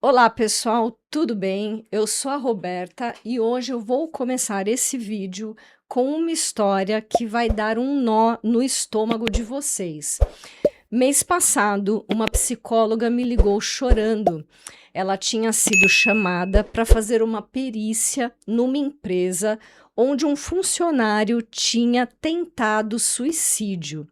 Olá pessoal, tudo bem? Eu sou a Roberta e hoje eu vou começar esse vídeo com uma história que vai dar um nó no estômago de vocês. Mês passado, uma psicóloga me ligou chorando. Ela tinha sido chamada para fazer uma perícia numa empresa onde um funcionário tinha tentado suicídio,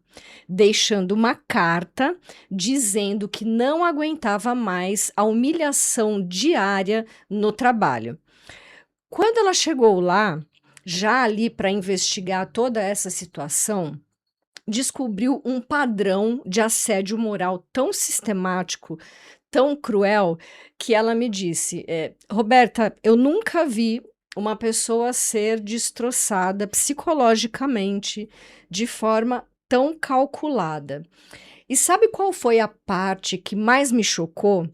deixando uma carta dizendo que não aguentava mais a humilhação diária no trabalho. Quando ela chegou lá, já ali para investigar toda essa situação, descobriu um padrão de assédio moral tão sistemático, tão cruel, que ela me disse: Roberta, eu nunca vi uma pessoa ser destroçada psicologicamente de forma tão calculada. E sabe qual foi a parte que mais me chocou?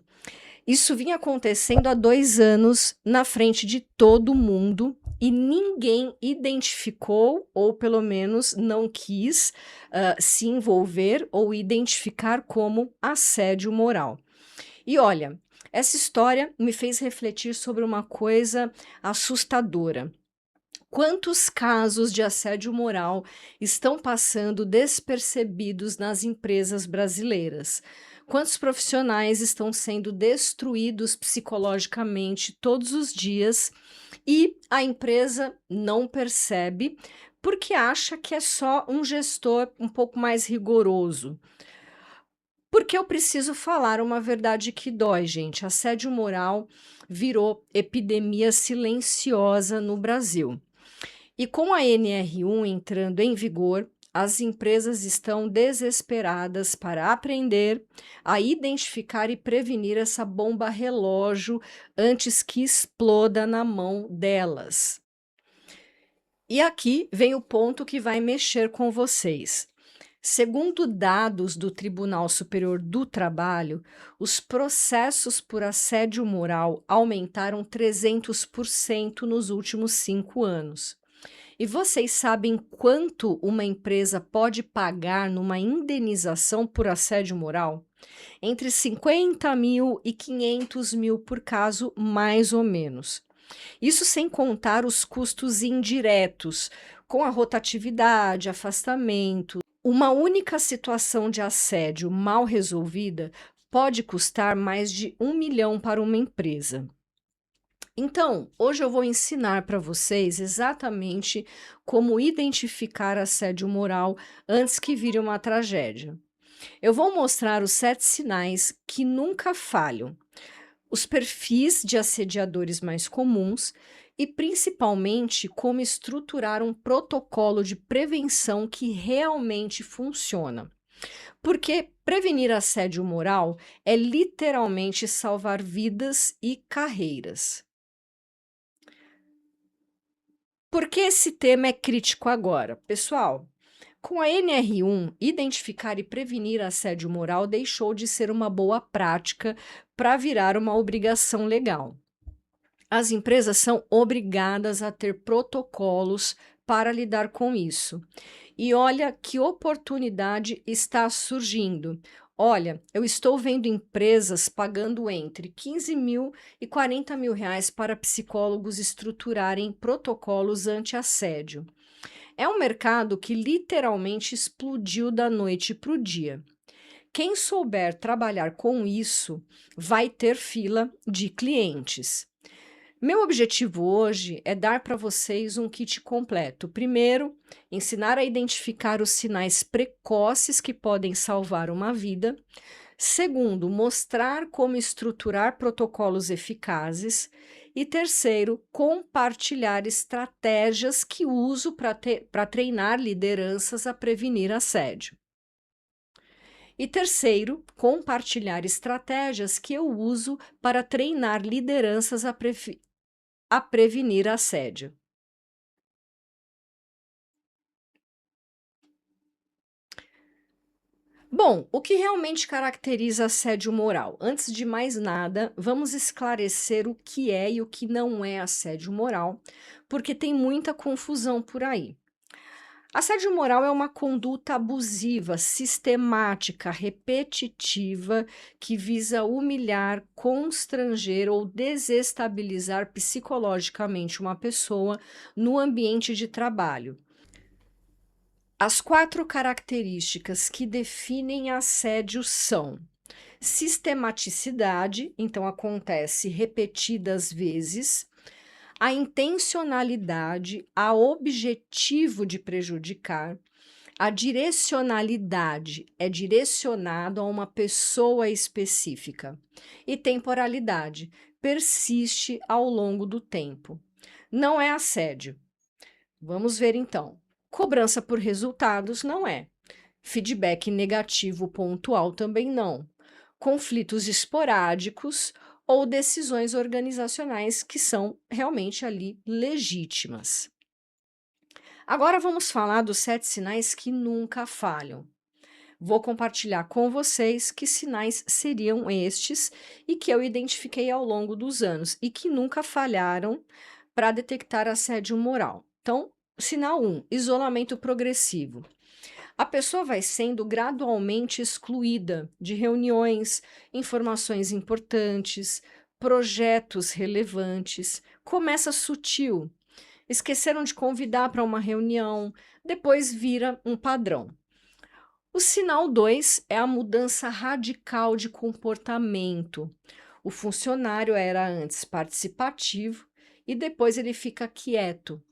Isso vinha acontecendo há 2 anos na frente de todo mundo e ninguém identificou, ou pelo menos não quis se envolver ou identificar como assédio moral. E olha, essa história me fez refletir sobre uma coisa assustadora. Quantos casos de assédio moral estão passando despercebidos nas empresas brasileiras? Quantos profissionais estão sendo destruídos psicologicamente todos os dias e a empresa não percebe porque acha que é só um gestor um pouco mais rigoroso? Porque eu preciso falar uma verdade que dói, gente. Assédio moral virou epidemia silenciosa no Brasil. E com a NR1 entrando em vigor, as empresas estão desesperadas para aprender a identificar e prevenir essa bomba relógio antes que exploda na mão delas. E aqui vem o ponto que vai mexer com vocês. Segundo dados do Tribunal Superior do Trabalho, os processos por assédio moral aumentaram 300% nos últimos 5 anos. E vocês sabem quanto uma empresa pode pagar numa indenização por assédio moral? Entre 50 mil e 500 mil por caso, mais ou menos. Isso sem contar os custos indiretos, com a rotatividade, afastamento. Uma única situação de assédio mal resolvida pode custar mais de 1 milhão para uma empresa. Então, hoje eu vou ensinar para vocês exatamente como identificar assédio moral antes que vire uma tragédia. Eu vou mostrar os 7 sinais que nunca falham, os perfis de assediadores mais comuns e, principalmente, como estruturar um protocolo de prevenção que realmente funciona. Porque prevenir assédio moral é literalmente salvar vidas e carreiras. Por que esse tema é crítico agora? Pessoal, com a NR1, identificar e prevenir assédio moral deixou de ser uma boa prática para virar uma obrigação legal. As empresas são obrigadas a ter protocolos para lidar com isso. E olha que oportunidade está surgindo. Olha, eu estou vendo empresas pagando entre 15 mil e 40 mil reais para psicólogos estruturarem protocolos anti-assédio. É um mercado que literalmente explodiu da noite para o dia. Quem souber trabalhar com isso vai ter fila de clientes. Meu objetivo hoje é dar para vocês um kit completo. Primeiro, ensinar a identificar os sinais precoces que podem salvar uma vida. Segundo, mostrar como estruturar protocolos eficazes. E terceiro, compartilhar estratégias que uso para treinar lideranças a prevenir assédio. E terceiro, compartilhar estratégias que eu uso para treinar lideranças a prevenir assédio. Bom, o que realmente caracteriza assédio moral? Antes de mais nada, vamos esclarecer o que é e o que não é assédio moral, porque tem muita confusão por aí. Assédio moral é uma conduta abusiva, sistemática, repetitiva, que visa humilhar, constranger ou desestabilizar psicologicamente uma pessoa no ambiente de trabalho. As 4 características que definem assédio são: sistematicidade, então acontece repetidas vezes; a intencionalidade, a objetivo de prejudicar; a direcionalidade, é direcionado a uma pessoa específica; e temporalidade, persiste ao longo do tempo. Não é assédio. Vamos ver então. Cobrança por resultados não é. Feedback negativo pontual também não. Conflitos esporádicos ou decisões organizacionais que são realmente ali legítimas. Agora vamos falar dos 7 sinais que nunca falham. Vou compartilhar com vocês que sinais seriam estes e que eu identifiquei ao longo dos anos e que nunca falharam para detectar assédio moral. Então, sinal 1, isolamento progressivo. A pessoa vai sendo gradualmente excluída de reuniões, informações importantes, projetos relevantes. Começa sutil. Esqueceram de convidar para uma reunião, depois vira um padrão. O sinal 2 é a mudança radical de comportamento. O funcionário era antes participativo e depois ele fica quieto.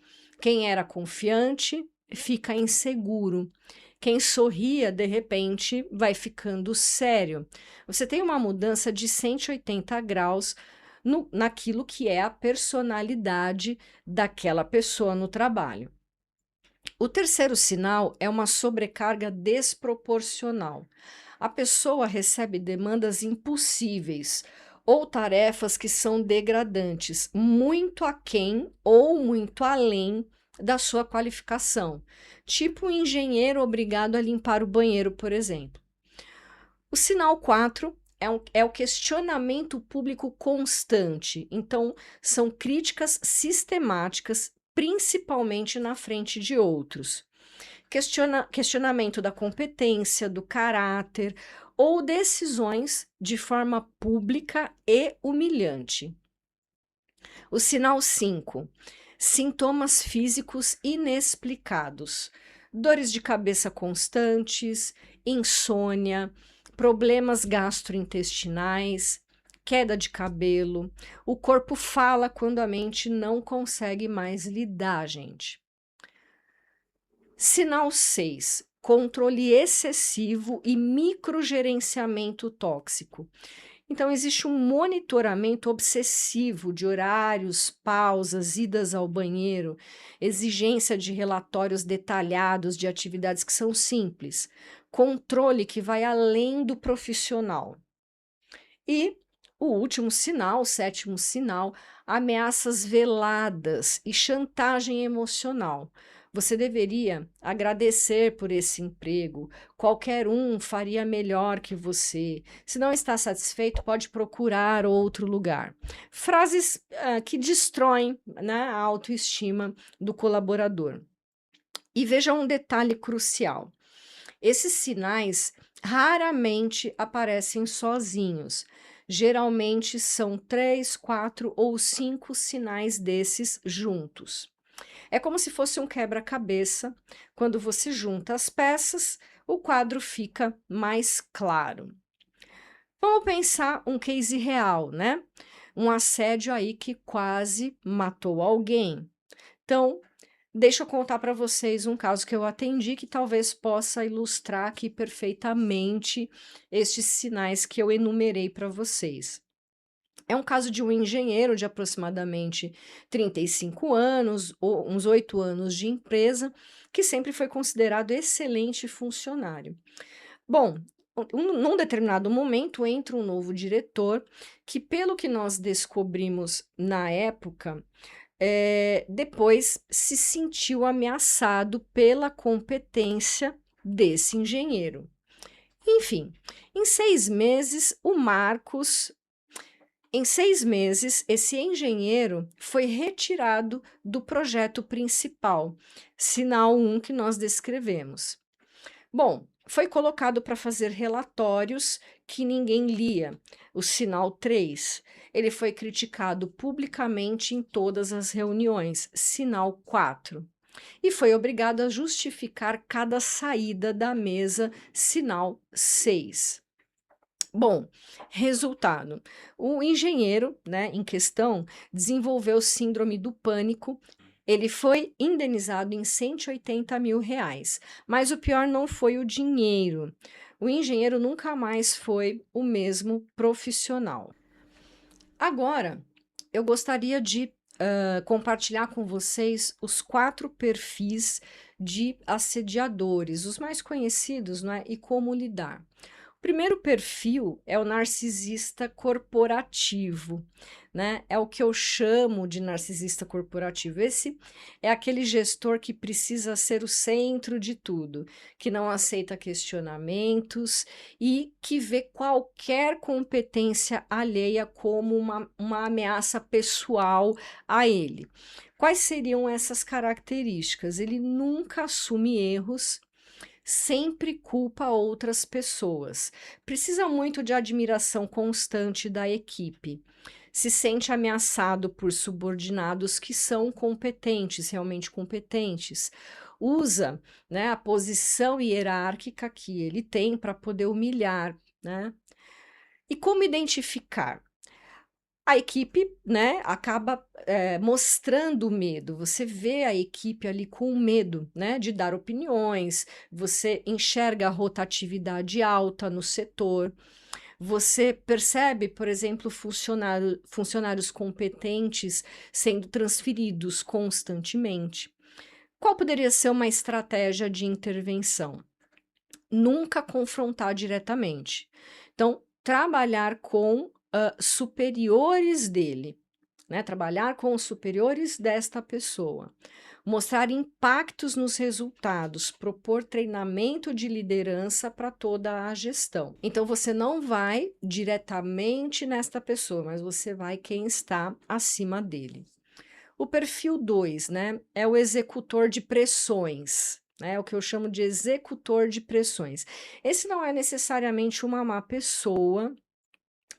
Quem era confiante fica inseguro. Quem sorria, de repente, vai ficando sério. Você tem uma mudança de 180 graus naquilo que é a personalidade daquela pessoa no trabalho. O terceiro sinal é uma sobrecarga desproporcional. A pessoa recebe demandas impossíveis ou tarefas que são degradantes, muito aquém ou muito além da sua qualificação, tipo um engenheiro obrigado a limpar o banheiro, por exemplo. O sinal 4 é o questionamento público constante. Então, são críticas sistemáticas, principalmente na frente de outros. Questionamento da competência, do caráter ou decisões de forma pública e humilhante. O sinal 5, sintomas físicos inexplicados. Dores de cabeça constantes, insônia, problemas gastrointestinais, queda de cabelo. O corpo fala quando a mente não consegue mais lidar, gente. Sinal 6, controle excessivo e microgerenciamento tóxico. Então, existe um monitoramento obsessivo de horários, pausas, idas ao banheiro, exigência de relatórios detalhados de atividades que são simples, controle que vai além do profissional. E o último sinal, o 7º sinal, ameaças veladas e chantagem emocional. Você deveria agradecer por esse emprego. Qualquer um faria melhor que você. Se não está satisfeito, pode procurar outro lugar. Frases que destroem, né, a autoestima do colaborador. E veja um detalhe crucial. Esses sinais raramente aparecem sozinhos. Geralmente são 3, 4 ou 5 sinais desses juntos. É como se fosse um quebra-cabeça. Quando você junta as peças, o quadro fica mais claro. Vamos pensar um case real, né? Um assédio aí que quase matou alguém. Então, deixa eu contar para vocês um caso que eu atendi que talvez possa ilustrar aqui perfeitamente estes sinais que eu enumerei para vocês. É um caso de um engenheiro de aproximadamente 35 anos, ou uns 8 anos de empresa, que sempre foi considerado excelente funcionário. Bom, num determinado momento entra um novo diretor que, pelo que nós descobrimos na época, depois se sentiu ameaçado pela competência desse engenheiro. Enfim, em 6 meses, o Marcos Em 6 meses, esse engenheiro foi retirado do projeto principal, sinal 1 que nós descrevemos. Bom, foi colocado para fazer relatórios que ninguém lia, o sinal 3. Ele foi criticado publicamente em todas as reuniões, sinal 4. E foi obrigado a justificar cada saída da mesa, sinal 6. Bom, resultado: o engenheiro, né, em questão, desenvolveu síndrome do pânico. Ele foi indenizado em R$ 180.000, mas o pior não foi o dinheiro. O engenheiro nunca mais foi o mesmo profissional. Agora, eu gostaria de compartilhar com vocês os 4 perfis de assediadores, os mais conhecidos, não é? E como lidar. O primeiro perfil é o narcisista corporativo, né? É o que eu chamo de narcisista corporativo. Esse é aquele gestor que precisa ser o centro de tudo, que não aceita questionamentos e que vê qualquer competência alheia como uma ameaça pessoal a ele. Quais seriam essas características? Ele nunca assume erros, sempre culpa outras pessoas. Precisa muito de admiração constante da equipe. Se sente ameaçado por subordinados que são competentes, realmente competentes. Usa, né, a posição hierárquica que ele tem para poder humilhar, né? E como identificar? A equipe, né, acaba mostrando o medo. Você vê a equipe ali com medo, né, de dar opiniões. Você enxerga a rotatividade alta no setor. Você percebe, por exemplo, funcionários competentes sendo transferidos constantemente. Qual poderia ser uma estratégia de intervenção? Nunca confrontar diretamente. Então, trabalhar com superiores dele, né? Trabalhar com os superiores desta pessoa. Mostrar impactos nos resultados, propor treinamento de liderança para toda a gestão. Então, você não vai diretamente nesta pessoa, mas você vai quem está acima dele. O perfil 2, né, é o executor de pressões, né, é o que eu chamo de executor de pressões. Esse não é necessariamente uma má pessoa,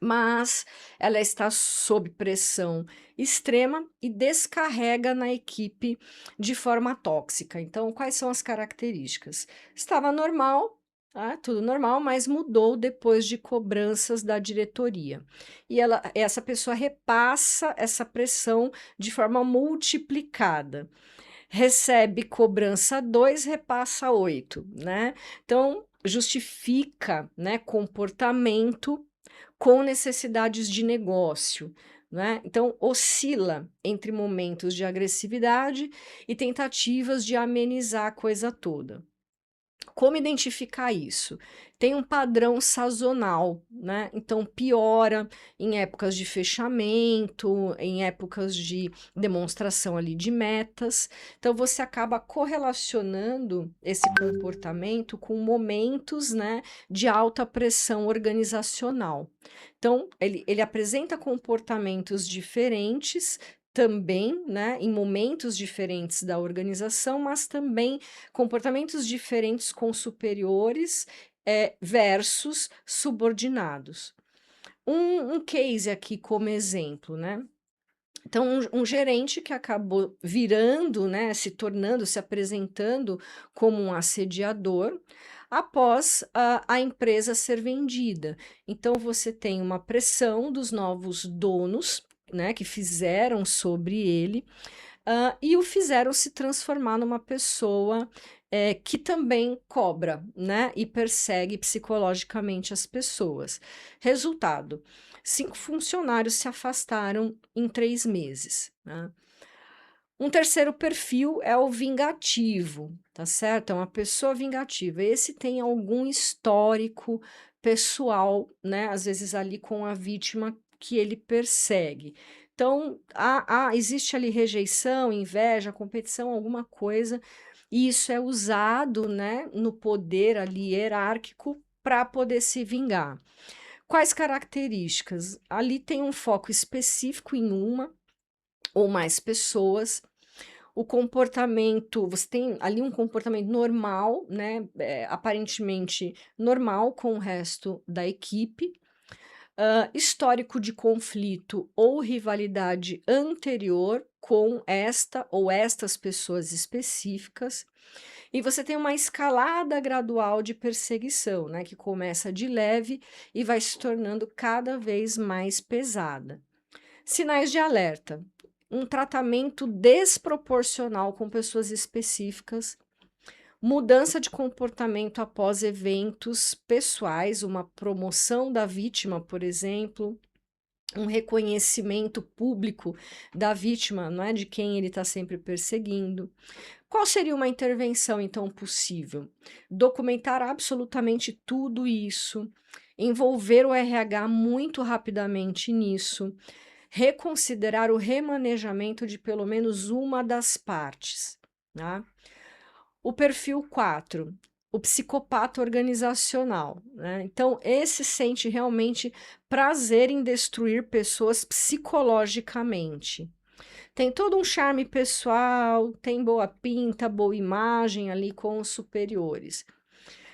mas ela está sob pressão extrema e descarrega na equipe de forma tóxica. Então, quais são as características? Estava normal, tá? Tudo normal, mas mudou depois de cobranças da diretoria. E essa pessoa repassa essa pressão de forma multiplicada. Recebe cobrança 2, repassa 8, né? Então, justifica, né, comportamento com necessidades de negócio, né? Então, oscila entre momentos de agressividade e tentativas de amenizar a coisa toda. Como identificar isso? Tem um padrão sazonal, né? Então piora em épocas de fechamento, em épocas de demonstração ali de metas. Então você acaba correlacionando esse comportamento com momentos, né, de alta pressão organizacional. Então ele apresenta comportamentos diferentes também, né, em momentos diferentes da organização, mas também comportamentos diferentes com superiores versus subordinados. Um case aqui como exemplo, né? Então, um gerente que acabou virando, né, se tornando, se apresentando como um assediador após a empresa ser vendida. Então, você tem uma pressão dos novos donos, né, que fizeram sobre ele, e o fizeram se transformar numa pessoa que também cobra, né, e persegue psicologicamente as pessoas. Resultado: 5 funcionários se afastaram em 3 meses, né? Um terceiro perfil é o vingativo, tá certo? É uma pessoa vingativa. Esse tem algum histórico pessoal, né? Às vezes ali com a vítima que ele persegue. Então, existe ali rejeição, inveja, competição, alguma coisa, e isso é usado, né, no poder ali hierárquico para poder se vingar. Quais características? Ali tem um foco específico em uma ou mais pessoas. O comportamento, você tem ali um comportamento normal, né, aparentemente normal com o resto da equipe. Histórico de conflito ou rivalidade anterior com esta ou estas pessoas específicas. E você tem uma escalada gradual de perseguição, né, que começa de leve e vai se tornando cada vez mais pesada. Sinais de alerta: um tratamento desproporcional com pessoas específicas, mudança de comportamento após eventos pessoais, uma promoção da vítima, por exemplo, um reconhecimento público da vítima, não é, de quem ele está sempre perseguindo. Qual seria uma intervenção, então, possível? Documentar absolutamente tudo isso, envolver o RH muito rapidamente nisso, reconsiderar o remanejamento de pelo menos uma das partes, tá? O perfil 4, o psicopata organizacional, né? Então, esse sente realmente prazer em destruir pessoas psicologicamente. Tem todo um charme pessoal, tem boa pinta, boa imagem ali com os superiores.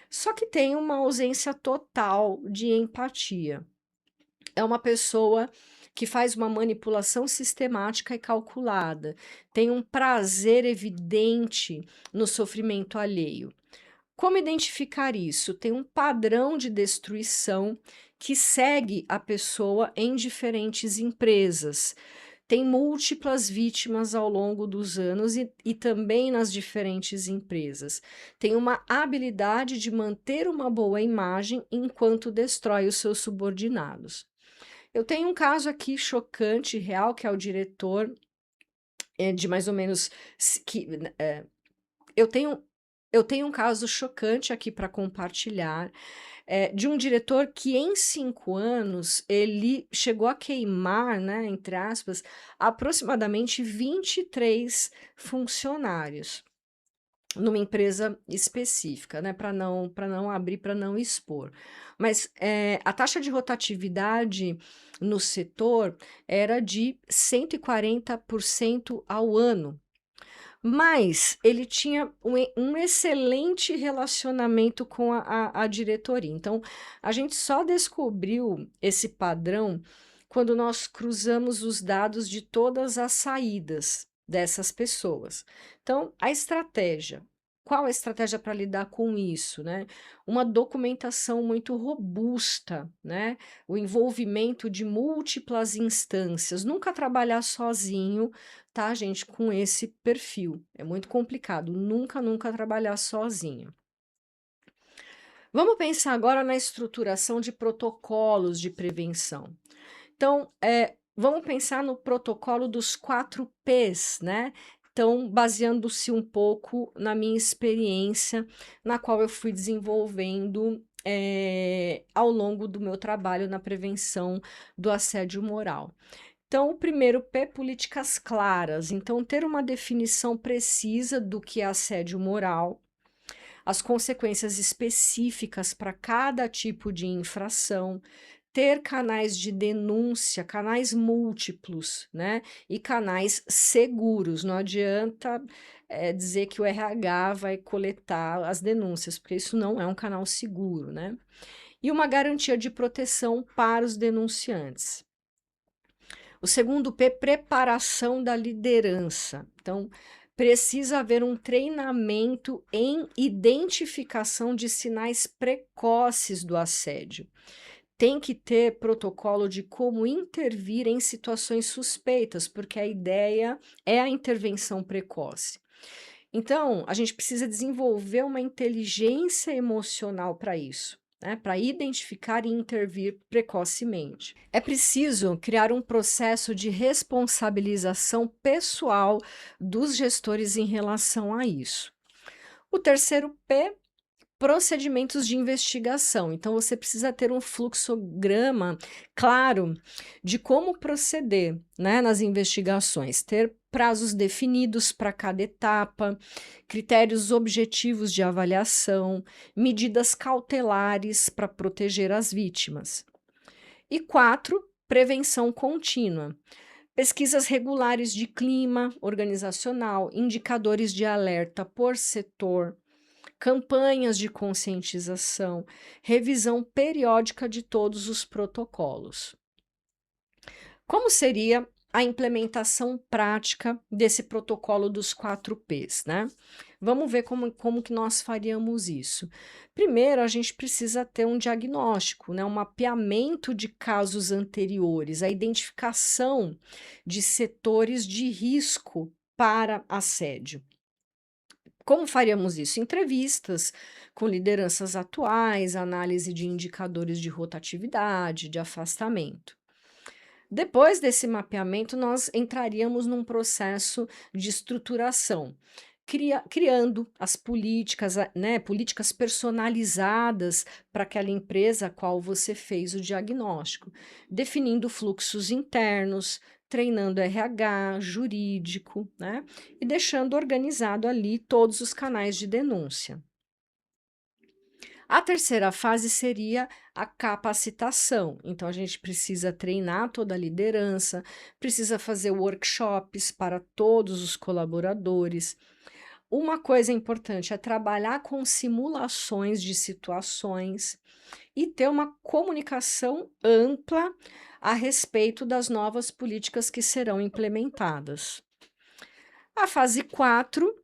Só que tem uma ausência total de empatia. É uma pessoa que faz uma manipulação sistemática e calculada, tem um prazer evidente no sofrimento alheio. Como identificar isso? Tem um padrão de destruição que segue a pessoa em diferentes empresas. Tem múltiplas vítimas ao longo dos anos e também nas diferentes empresas. Tem uma habilidade de manter uma boa imagem enquanto destrói os seus subordinados. Eu tenho um caso aqui chocante, real, que é o diretor de mais ou menos que eu tenho um caso chocante aqui para compartilhar, de um diretor que em 5 anos ele chegou a queimar, né, entre aspas, aproximadamente 23 funcionários numa empresa específica, né, para não abrir, para não expor. Mas a taxa de rotatividade no setor era de 140% ao ano. Mas ele tinha um excelente relacionamento com a diretoria. Então, a gente só descobriu esse padrão quando nós cruzamos os dados de todas as saídas dessas pessoas. Então, a estratégia. Qual a estratégia para lidar com isso, né? Uma documentação muito robusta, né? O envolvimento de múltiplas instâncias, nunca trabalhar sozinho, tá, gente, com esse perfil. É muito complicado, nunca trabalhar sozinho. Vamos pensar agora na estruturação de protocolos de prevenção. Então, vamos pensar no protocolo dos 4 Ps, né? Então, baseando-se um pouco na minha experiência, na qual eu fui desenvolvendo ao longo do meu trabalho na prevenção do assédio moral. Então, o primeiro P, políticas claras. Então, ter uma definição precisa do que é assédio moral, as consequências específicas para cada tipo de infração, ter canais de denúncia, canais múltiplos, né? E canais seguros. Não adianta dizer que o RH vai coletar as denúncias, porque isso não é um canal seguro, né? E uma garantia de proteção para os denunciantes. O segundo P, preparação da liderança. Então, precisa haver um treinamento em identificação de sinais precoces do assédio. Tem que ter protocolo de como intervir em situações suspeitas, porque a ideia é a intervenção precoce. Então, a gente precisa desenvolver uma inteligência emocional para isso, né, para identificar e intervir precocemente. É preciso criar um processo de responsabilização pessoal dos gestores em relação a isso. O terceiro P, procedimentos de investigação. Então, você precisa ter um fluxograma claro de como proceder, né, nas investigações, ter prazos definidos para cada etapa, critérios objetivos de avaliação, medidas cautelares para proteger as vítimas. E 4, prevenção contínua. Pesquisas regulares de clima organizacional, indicadores de alerta por setor, campanhas de conscientização, revisão periódica de todos os protocolos. Como seria a implementação prática desse protocolo dos 4Ps, né? Vamos ver como que nós faríamos isso. Primeiro, a gente precisa ter um diagnóstico, né? Um mapeamento de casos anteriores, a identificação de setores de risco para assédio. Como faríamos isso? Entrevistas com lideranças atuais, análise de indicadores de rotatividade, de afastamento. Depois desse mapeamento, nós entraríamos num processo de estruturação, criando as políticas, né, políticas personalizadas para aquela empresa a qual você fez o diagnóstico, definindo fluxos internos, treinando RH, jurídico, né, e deixando organizado ali todos os canais de denúncia. A terceira fase seria a capacitação. Então, a gente precisa treinar toda a liderança, precisa fazer workshops para todos os colaboradores. Uma coisa importante é trabalhar com simulações de situações e ter uma comunicação ampla a respeito das novas políticas que serão implementadas. A fase 4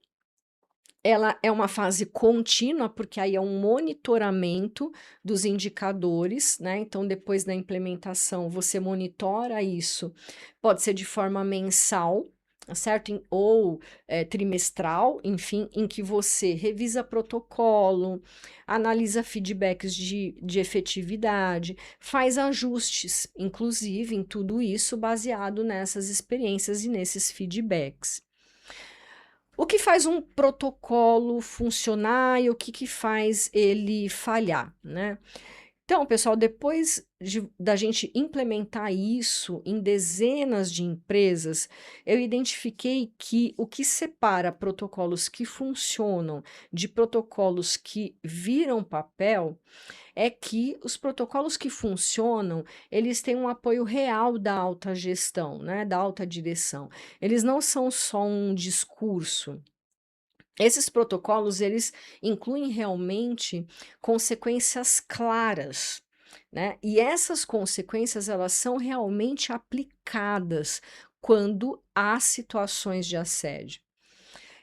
ela é uma fase contínua, porque aí é um monitoramento dos indicadores, né? Então, depois da implementação, você monitora isso. Pode ser de forma mensal, certo? Ou trimestral, enfim, em que você revisa protocolo, analisa feedbacks de efetividade, faz ajustes, inclusive, em tudo isso, baseado nessas experiências e nesses feedbacks. O que faz um protocolo funcionar e o que faz ele falhar, né? Então, pessoal, depois da gente implementar isso em dezenas de empresas, eu identifiquei que o que separa protocolos que funcionam de protocolos que viram papel é que os protocolos que funcionam, eles têm um apoio real da alta gestão, né, da alta direção. Eles não são só um discurso. Esses protocolos, eles incluem realmente consequências claras, né? E essas consequências, elas são realmente aplicadas quando há situações de assédio.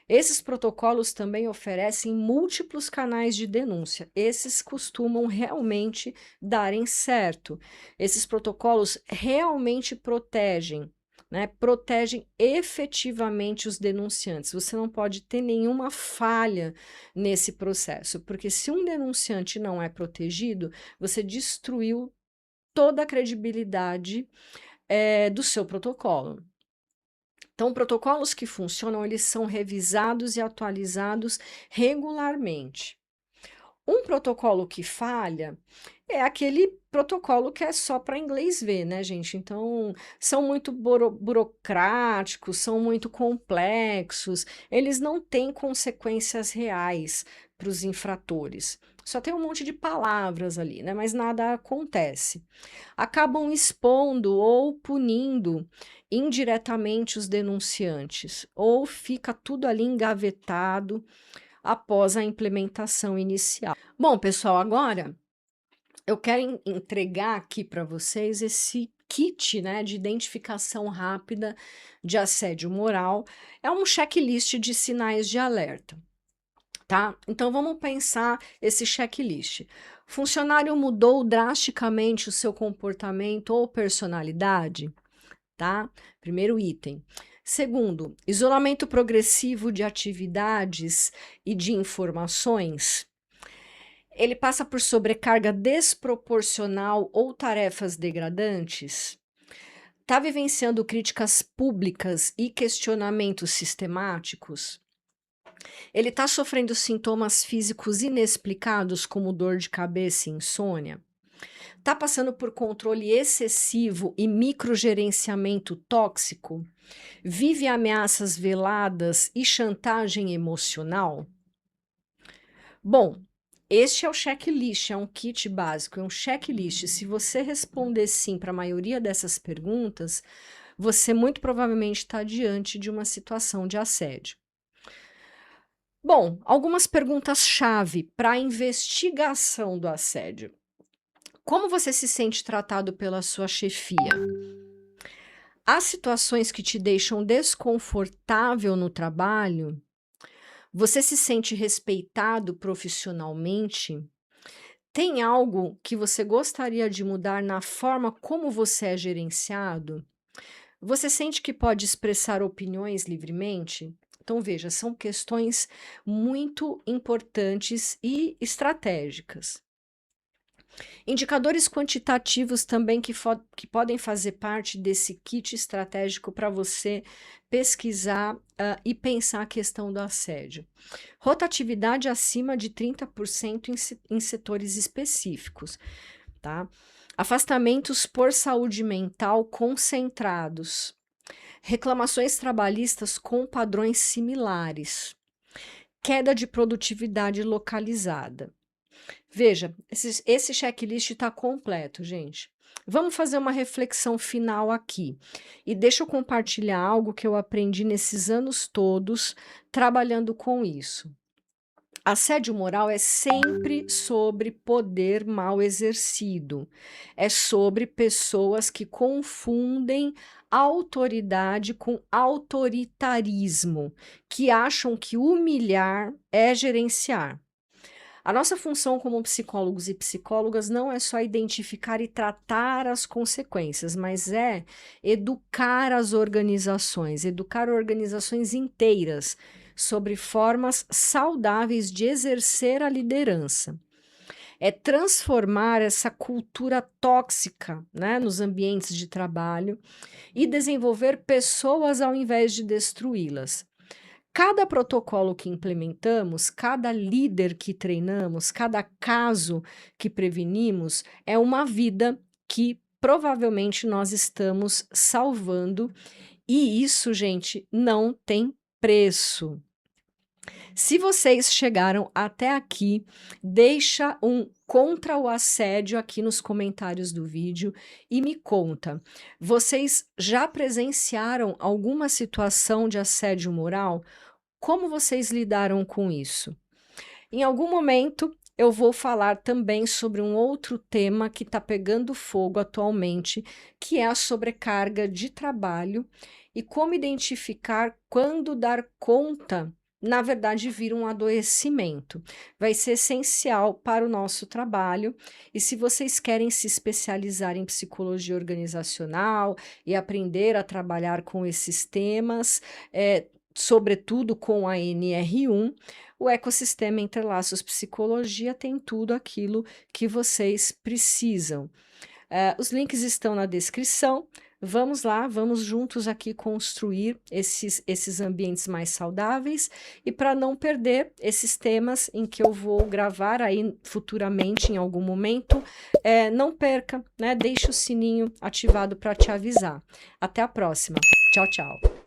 Esses protocolos também oferecem múltiplos canais de denúncia. Esses costumam realmente darem certo. Esses protocolos realmente protegem, né? Protegem efetivamente os denunciantes. Você não pode ter nenhuma falha nesse processo, porque se um denunciante não é protegido, você destruiu toda a credibilidade do seu protocolo. Então, protocolos que funcionam, eles são revisados e atualizados regularmente. Um protocolo que falha é aquele protocolo que é só para inglês ver, né, gente? Então, são muito burocráticos, são muito complexos, eles não têm consequências reais para os infratores. Só tem um monte de palavras ali, né? Mas nada acontece. Acabam expondo ou punindo indiretamente os denunciantes, ou fica tudo ali engavetado após a implementação inicial. Bom, pessoal, agora eu quero entregar aqui para vocês esse kit, né, de identificação rápida de assédio moral. É um checklist de sinais de alerta, tá? Então vamos pensar esse checklist. Funcionário mudou drasticamente o seu comportamento ou personalidade, tá? Primeiro item. Segundo, isolamento progressivo de atividades e de informações. Ele passa por sobrecarga desproporcional ou tarefas degradantes? Está vivenciando críticas públicas e questionamentos sistemáticos? Ele está sofrendo sintomas físicos inexplicados, como dor de cabeça e insônia? Está passando por controle excessivo e microgerenciamento tóxico? Vive ameaças veladas e chantagem emocional? Bom, Este é o checklist, é um kit básico, é um checklist. Se você responder sim para a maioria dessas perguntas, você muito provavelmente está diante de uma situação de assédio. Bom, algumas perguntas-chave para a investigação do assédio. Como você se sente tratado pela sua chefia? Há situações que te deixam desconfortável no trabalho? Você se sente respeitado profissionalmente? Tem algo que você gostaria de mudar na forma como você é gerenciado? Você sente que pode expressar opiniões livremente? Então, veja, são questões muito importantes e estratégicas. Indicadores quantitativos também que podem fazer parte desse kit estratégico para você pesquisar e pensar a questão do assédio. Rotatividade acima de 30% em setores específicos, tá? Afastamentos por saúde mental concentrados. Reclamações trabalhistas com padrões similares. Queda de produtividade localizada. Veja, esse checklist está completo, gente. Vamos fazer uma reflexão final aqui. E deixa eu compartilhar algo que eu aprendi nesses anos todos trabalhando com isso. Assédio moral é sempre sobre poder mal exercido. É sobre pessoas que confundem autoridade com autoritarismo, que acham que humilhar é gerenciar. A nossa função como psicólogos e psicólogas não é só identificar e tratar as consequências, mas é educar as organizações inteiras sobre formas saudáveis de exercer a liderança. É transformar essa cultura tóxica, né, nos ambientes de trabalho e desenvolver pessoas ao invés de destruí-las. Cada protocolo que implementamos, cada líder que treinamos, cada caso que prevenimos é uma vida que provavelmente nós estamos salvando, e isso, gente, não tem preço. Se vocês chegaram até aqui, deixa um contra o assédio aqui nos comentários do vídeo e me conta, vocês já presenciaram alguma situação de assédio moral? Como vocês lidaram com isso? Em algum momento eu vou falar também sobre um outro tema que está pegando fogo atualmente, que é a sobrecarga de trabalho e como identificar quando dar conta, na verdade, vira um adoecimento. Vai ser essencial para o nosso trabalho, e se vocês querem se especializar em psicologia organizacional e aprender a trabalhar com esses temas, sobretudo com a NR1, o ecossistema Entre Laços Psicologia tem tudo aquilo que vocês precisam. Os links estão na descrição. Vamos lá, vamos juntos aqui construir esses ambientes mais saudáveis, e para não perder esses temas em que eu vou gravar aí futuramente em algum momento, não perca, né? Deixe o sininho ativado para te avisar. Até a próxima. Tchau, tchau.